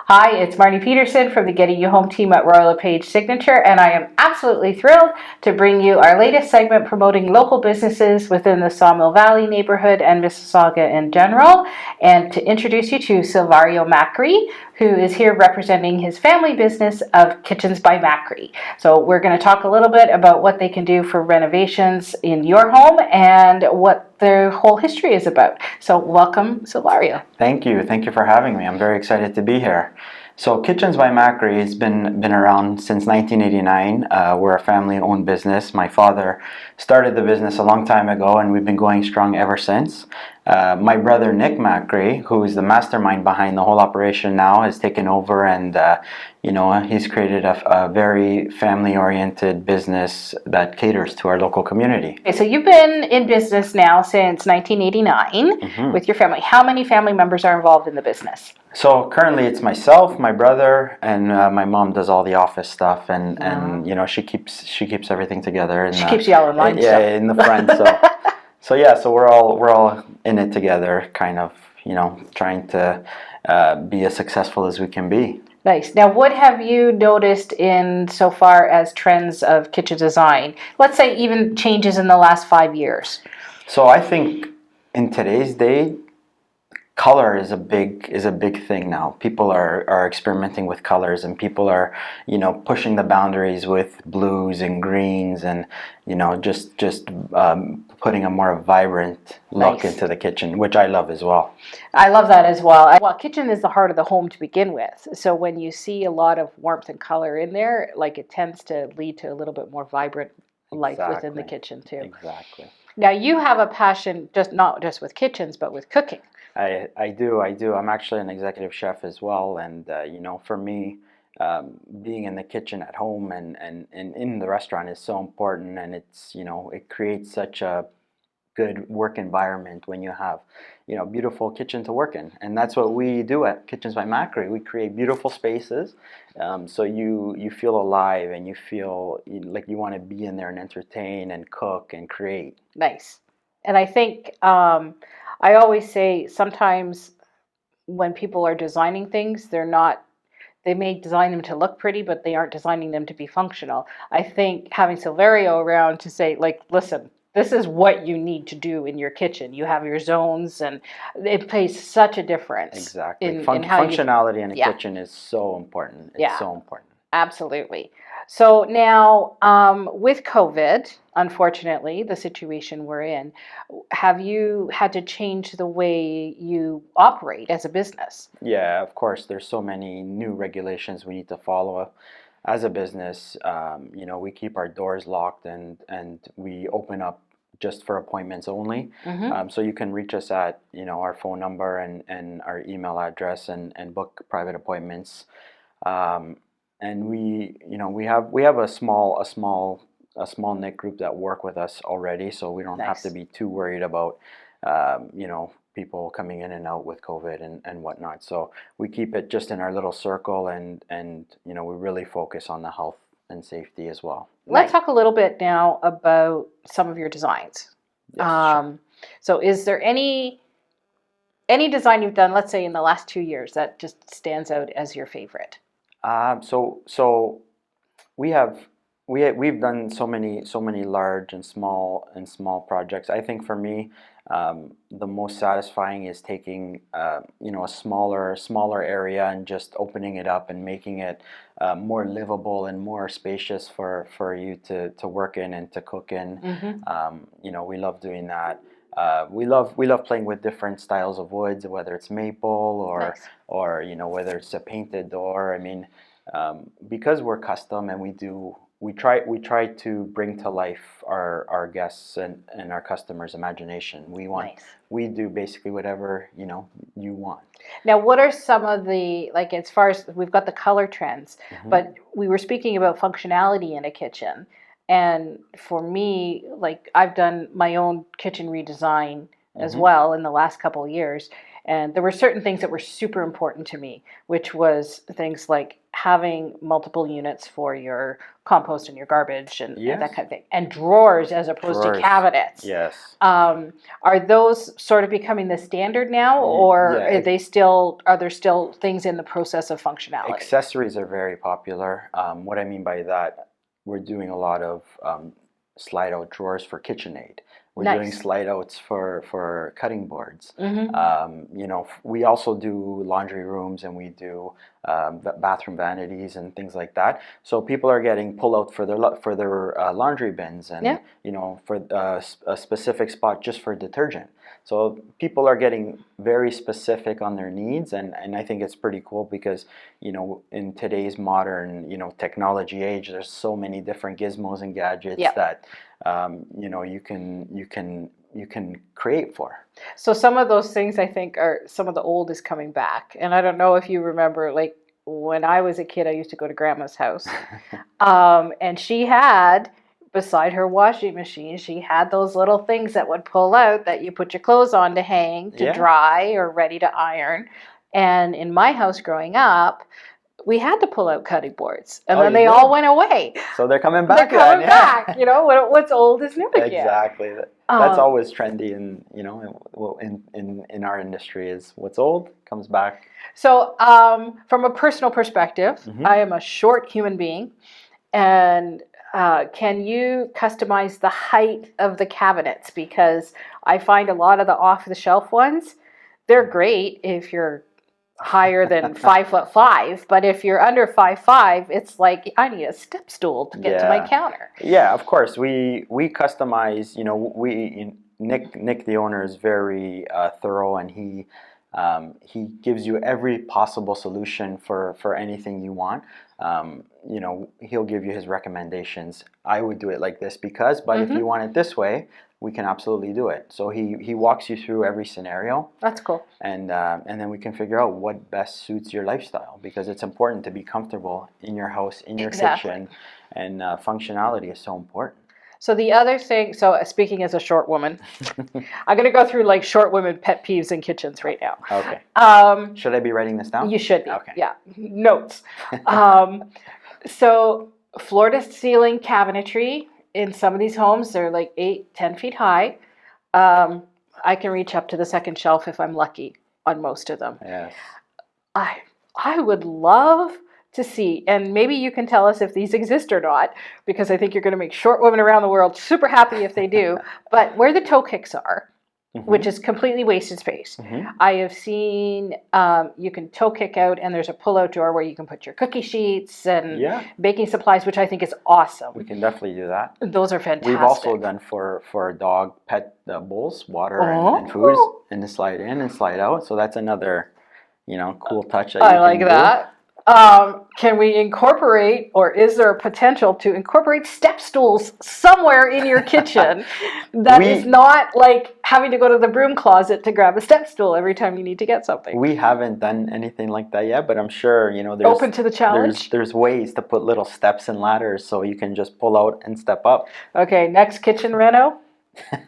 Hi, it's Marnie Pedersen from the Getting You Home team at Lepage Signature, and I am absolutely thrilled to bring you our latest segment promoting local businesses within the Sawmill Valley neighborhood and Mississauga in general, and to introduce you to Saverio Macri, who is here representing his family business of Kitchens by Macri. So we're going to talk a little bit about what they can do for renovations in your home and what their whole history is about. So welcome, Saverio. Thank you. Thank you for having me. I'm very excited to be here. So Kitchens by Macri has been around since 1989. We're a family-owned business. My father started the business a long time ago, and we've been going strong ever since. My brother Nick Macri, who is the mastermind behind the whole operation now, has taken over, and he's created a very family-oriented business that caters to our local community. Okay, so you've been in business now since 1989 with your family. How many family members are involved in the business? So currently it's myself, my brother, and my mom does all the office stuff, and she keeps everything together. She keeps you all in line. Yeah, in the front. So we're all in it together, kind of, trying to be as successful as we can be. Nice. Now, what have you noticed in so far as trends of kitchen design? Let's say even changes in the last 5 years. So I think in today's day, color is a big thing now. People are experimenting with colors, and people are pushing the boundaries with blues and greens, and just putting a more vibrant look into the kitchen, which I love as well. I love that as well. Well, kitchen is the heart of the home to begin with. So when you see a lot of warmth and color in there, like, it tends to lead to a little bit more vibrant life within the kitchen too. Exactly. Now you have a passion not just with kitchens, but with cooking. I do. I'm actually an executive chef as well, and for me, being in the kitchen at home and in the restaurant is so important, and it's it creates such a good work environment when you have beautiful kitchen to work in, and that's what we do at Kitchens by Macri. We create beautiful spaces, so you feel alive, and you feel like you want to be in there and entertain and cook and create. Nice. And I think I always say sometimes when people are designing things, they may design them to look pretty, but they aren't designing them to be functional. I think having Saverio around to say, like, listen, this is what you need to do in your kitchen. You have your zones, and it plays such a difference. Exactly. In how functionality in a kitchen is so important. It's so important. Absolutely. So now, with COVID, unfortunately, the situation we're in, have you had to change the way you operate as a business? Yeah, of course. There's so many new regulations we need to follow as a business. We keep our doors locked, and we open up just for appointments only. So you can reach us at our phone number and our email address, and book private appointments. And we have a small knit group that work with us already, so we don't have to be too worried about people coming in and out with COVID and whatnot. So we keep it just in our little circle, and we really focus on the health and safety as well. Let's talk a little bit now about some of your designs. Yes, sure. So is there any design you've done, let's say in the last 2 years, that just stands out as your favorite? So we've done so many large and small projects. I think for me, the most satisfying is taking a smaller area and just opening it up and making it more livable and more spacious for you to work in and to cook in. We love doing that. We love playing with different styles of woods, whether it's maple or whether it's a painted door. I mean, because we're custom, and we try to bring to life our guests and our customers' imagination. We do basically whatever you want. Now, what are some of the, like, as far as we've got the color trends, but we were speaking about functionality in a kitchen. And for me, like, I've done my own kitchen redesign as well in the last couple of years. And there were certain things that were super important to me, which was things like having multiple units for your compost and your garbage and that kind of thing, and drawers as opposed to cabinets. Yes. Are those sort of becoming the standard now, or are there still things in the process of functionality? Accessories are very popular. What I mean by that, we're doing a lot of slide out drawers for KitchenAid. We're doing slide outs for cutting boards. You know, we also do laundry rooms, and we do bathroom vanities and things like that. So people are getting pull out for their laundry bins, and you know, for a specific spot just for detergent. So people are getting very specific on their needs, and I think it's pretty cool because, you know, in today's modern, you know, technology age, there's so many different gizmos and gadgets that you know, you can create for. So some of those things, I think, are some of the old is coming back. And I don't know if you remember, like when I was a kid, I used to go to Grandma's house, and she had, beside her washing machine, she had those little things that would pull out that you put your clothes on to hang, to dry, or ready to iron. And in my house growing up, we had to pull out cutting boards, and then they all went away. So they're coming back. They're coming back. You know, what's old is new again. Exactly. That's always trendy, and you know, in our industry, is what's old comes back. So, from a personal perspective, I am a short human being, and can you customize the height of the cabinets? Because I find a lot of the off-the-shelf ones, they're great if you're higher than 5'5", but if you're under 5'5", it's like I need a step stool to get to my counter. Yeah, of course. We customize. You know, Nick the owner is very thorough, and he gives you every possible solution for anything you want. You know, he'll give you his recommendations. I would do it like this because, but if you want it this way, we can absolutely do it. So he walks you through every scenario. That's cool. And then we can figure out what best suits your lifestyle, because it's important to be comfortable in your house, in your kitchen, and functionality is so important. So the other thing, so speaking as a short woman, I'm going to go through like short women pet peeves in kitchens right now. Okay. Should I be writing this down? You should be. Okay. Yeah. Notes. So floor to ceiling cabinetry in some of these homes, they're like 8-10 feet high. I can reach up to the second shelf if I'm lucky on most of them. Yes. I would love to see, and maybe you can tell us if these exist or not, because I think you're going to make short women around the world super happy if they do, but where the toe kicks are, which is completely wasted space. I have seen you can toe kick out, and there's a pull-out drawer where you can put your cookie sheets and baking supplies, which I think is awesome. We can definitely do that. Those are fantastic. We've also done for dog pet bowls, water and foods, and to slide in and slide out. So that's another, you know, cool touch that you can like do. that. Can we incorporate, or is there a potential to incorporate step stools somewhere in your kitchen that is not like having to go to the broom closet to grab a step stool every time you need to get something? We haven't done anything like that yet, but I'm sure, you know, there's open to the challenge. There's ways to put little steps and ladders so you can just pull out and step up. Okay, next kitchen reno,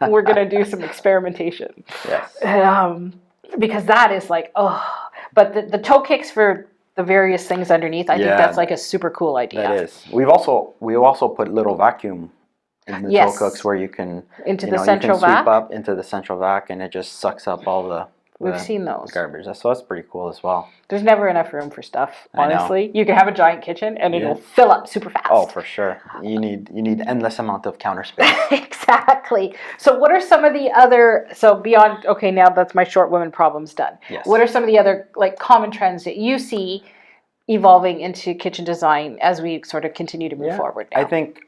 we're gonna do some experimentation. Yes. Because that is like, but the toe kicks for the various things underneath, I think that's like a super cool idea. That is. We've also put little vacuum in the toe cooks where you can central vac. Sweep up into the central vac, and it just sucks up all the We've seen those garbage. So that's pretty cool as well. There's never enough room for stuff. Honestly, you can have a giant kitchen and it'll fill up super fast. Oh, for sure. You need endless amount of counter space. Exactly. So what are some of the other, beyond, okay, now that's my short women problems done. Yes. What are some of the other like common trends that you see evolving into kitchen design as we sort of continue to move forward now? I think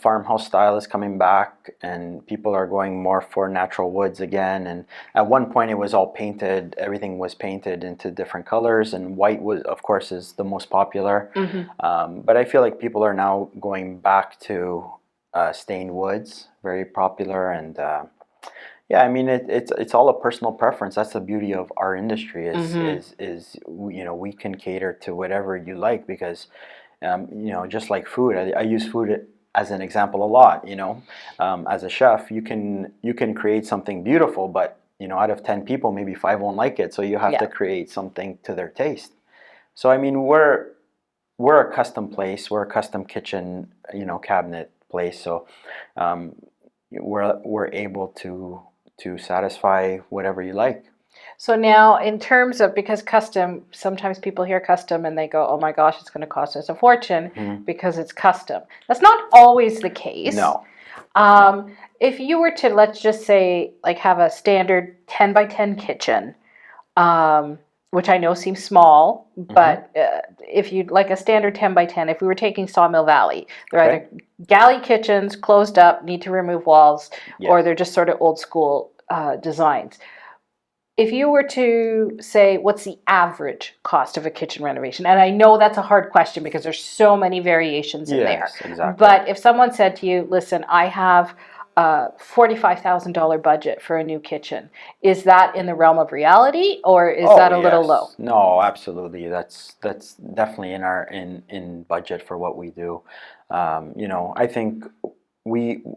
farmhouse style is coming back, and people are going more for natural woods again. And at one point, it was all painted. Everything was painted into different colors, and white was, of course, is the most popular. But I feel like people are now going back to stained woods, very popular, and I mean it's all a personal preference. That's the beauty of our industry is we can cater to whatever you like, because just like food, I use food as an example a lot. As a chef, you can create something beautiful, but out of 10 people, maybe 5 won't like it. So you have Yeah. to create something to their taste. So I mean, we're a custom place. We're a custom kitchen, cabinet place. So we're able to satisfy whatever you like. So now, in terms of, because custom, sometimes people hear custom and they go, "Oh my gosh, it's going to cost us a fortune because it's custom." That's not always the case. No. If you were to, let's just say, like have a standard 10 by 10 kitchen, which I know seems small, but if you like a standard 10 by 10, if we were taking Sawmill Valley, they're either galley kitchens, closed up, need to remove walls, or they're just sort of old school designs. If you were to say, what's the average cost of a kitchen renovation? And I know that's a hard question because there's so many variations in there. Exactly. But if someone said to you, listen, I have a $45,000 budget for a new kitchen, is that in the realm of reality, or is that a little low? No, absolutely. That's definitely in budget for what we do. I think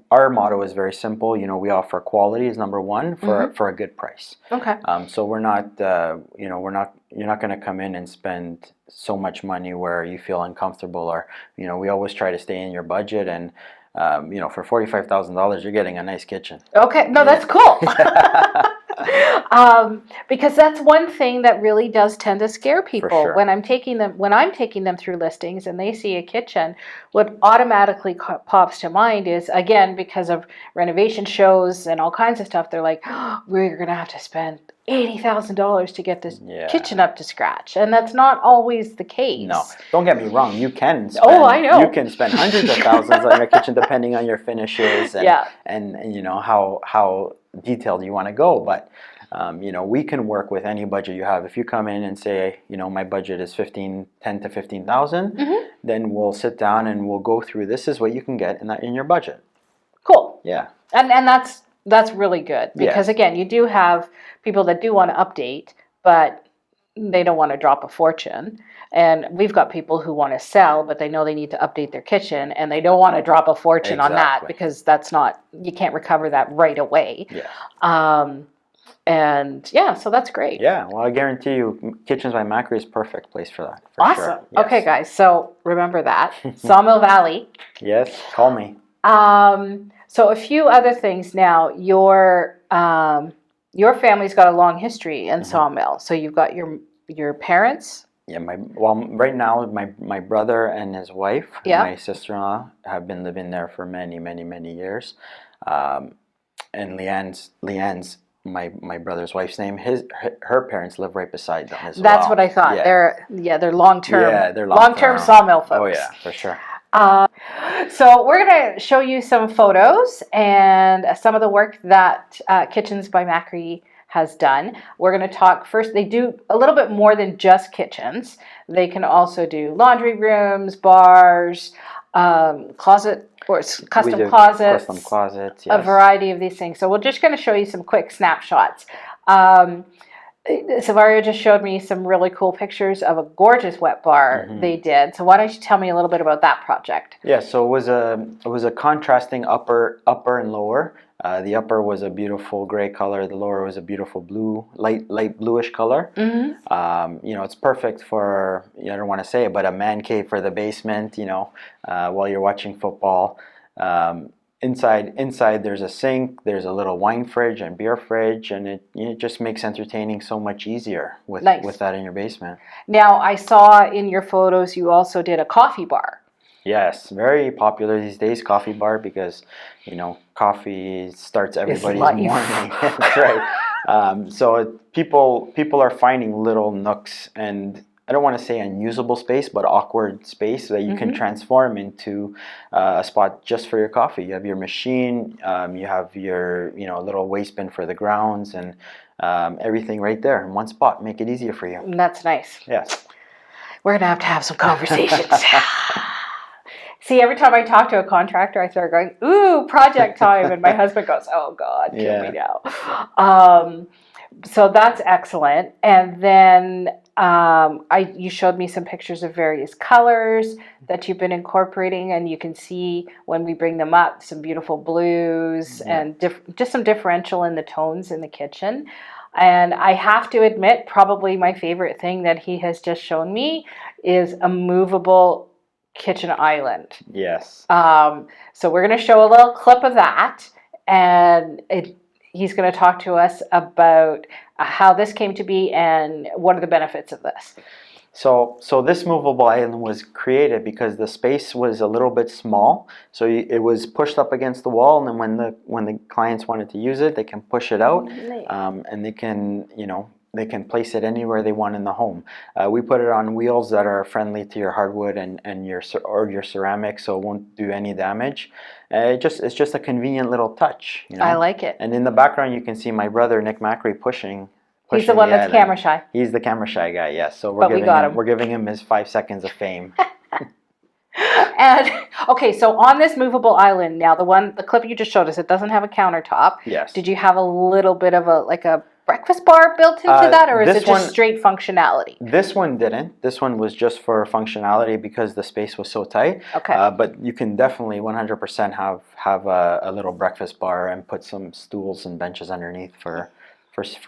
our motto is very simple. We offer quality is number one for a good price. Okay. So we're not, you're not going to come in and spend so much money where you feel uncomfortable, or, we always try to stay in your budget, and, for $45,000, you're getting a nice kitchen. Okay. No, that's cool. Because that's one thing that really does tend to scare people. Sure. When I'm taking them through listings and they see a kitchen, what automatically pops to mind is, again, because of renovation shows and all kinds of stuff, they're like, oh, we're going to have to spend $80,000 to get this kitchen up to scratch, and that's not always the case. No, don't get me wrong. You can spend, I know. You can spend hundreds of thousands on your kitchen, depending on your finishes and how detailed you want to go. But we can work with any budget you have. If you come in and say, my budget is $10,000 to $15,000, then we'll sit down and we'll go through. This is what you can get in your budget. Cool. Yeah. And that's really good, because again, you do have people that do want to update, but they don't want to drop a fortune. And we've got people who want to sell, but they know they need to update their kitchen, and they don't want to drop a fortune on that, because you can't recover that right away. Yeah. So that's great. Yeah, well, I guarantee you, Kitchens by Macri is perfect place for that. Awesome. Sure. Yes. Okay, guys, so remember that. Sawmill Valley. Yes, call me. So a few other things now. Your family's got a long history in Sawmill. So you've got your parents. Yeah, right now my brother and his wife, my sister-in-law, have been living there for many, many, many years. And Leanne's my brother's wife's name. Her parents live right beside them as well. That's what I thought. Yeah. They're long-term. Yeah, they're long-term Sawmill folks. Oh yeah, for sure. So we're going to show you some photos and some of the work that Kitchens by Macri has done. We're going to talk first. They do a little bit more than just kitchens. They can also do laundry rooms, bars, closet or custom closets. Custom closets, yes. A variety of these things. So we're just going to show you some quick snapshots. Saverio just showed me some really cool pictures of a gorgeous wet bar they did. So why don't you tell me a little bit about that project? Yeah, so it was a contrasting upper and lower. The upper was a beautiful gray color. The lower was a beautiful blue, light bluish color. It's perfect for, I don't want to say it, but a man cave for the basement. While you're watching football. Inside there's a sink, there's a little wine fridge and beer fridge, and it just makes entertaining so much easier with that in your basement. Now, I saw in your photos you also did a coffee bar. Yes, very popular these days, coffee bar, because coffee starts everybody's morning. That's right. So people are finding little nooks, and I don't want to say unusable space, but awkward space that you can transform into a spot just for your coffee. You have your machine, you have your little waste bin for the grounds, and everything right there in one spot. Make it easier for you. That's nice. Yes. We're gonna have some conversations. See, every time I talk to a contractor, I start going, "Ooh, project time," and my husband goes, "Oh God, kill me now." So that's excellent. And then you showed me some pictures of various colors that you've been incorporating, and you can see when we bring them up some beautiful blues and just some differential in the tones in the kitchen. And I have to admit, probably my favorite thing that he has just shown me is a movable kitchen island. Yes. So we're going to show a little clip of that, and he's going to talk to us about how this came to be and what are the benefits of this. So this movable island was created because the space was a little bit small. So it was pushed up against the wall, and then when the clients wanted to use it, they can push it out, and they can they can place it anywhere they want in the home. We put it on wheels that are friendly to your hardwood and your ceramic, so it won't do any damage. It's just a convenient little touch. I like it. And in the background, you can see my brother Nick Macri pushing. He's the one that's camera shy. He's the camera shy guy, yes. So we're giving him his 5 seconds of fame. And okay, so on this movable island now, the clip you just showed us, it doesn't have a countertop. Yes. Did you have a little bit of a breakfast bar built into that, or is it just straight functionality? This one didn't. This one was just for functionality because the space was so tight. Okay. But you can definitely 100% have a little breakfast bar and put some stools and benches underneath for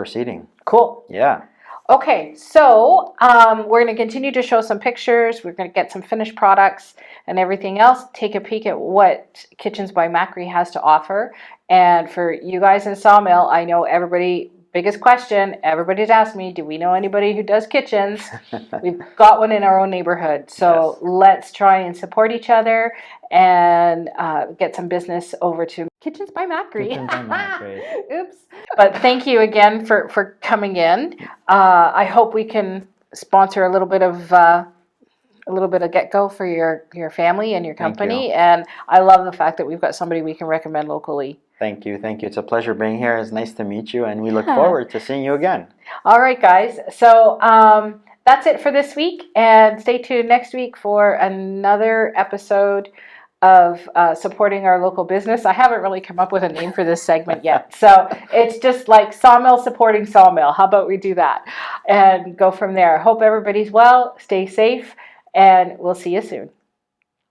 seating. Cool. Yeah. Okay, so we're going to continue to show some pictures. We're going to get some finished products and everything else. Take a peek at what Kitchens by Macri has to offer. And for you guys in Sawmill, I know biggest question, everybody's asked me, do we know anybody who does kitchens? We've got one in our own neighborhood. So let's try and support each other and get some business over to Kitchens by Macri. Kitchens by Macri. Oops. But thank you again for coming in. I hope we can sponsor a little bit of get-go for your family and your company. And I love the fact that we've got somebody we can recommend locally. Thank you. It's a pleasure being here. It's nice to meet you, and we look forward to seeing you again. All right, guys. So that's it for this week, and stay tuned next week for another episode of supporting our local business. I haven't really come up with a name for this segment yet, so it's just like Sawmill supporting Sawmill. How about we do that and go from there? Hope everybody's well, stay safe, and we'll see you soon.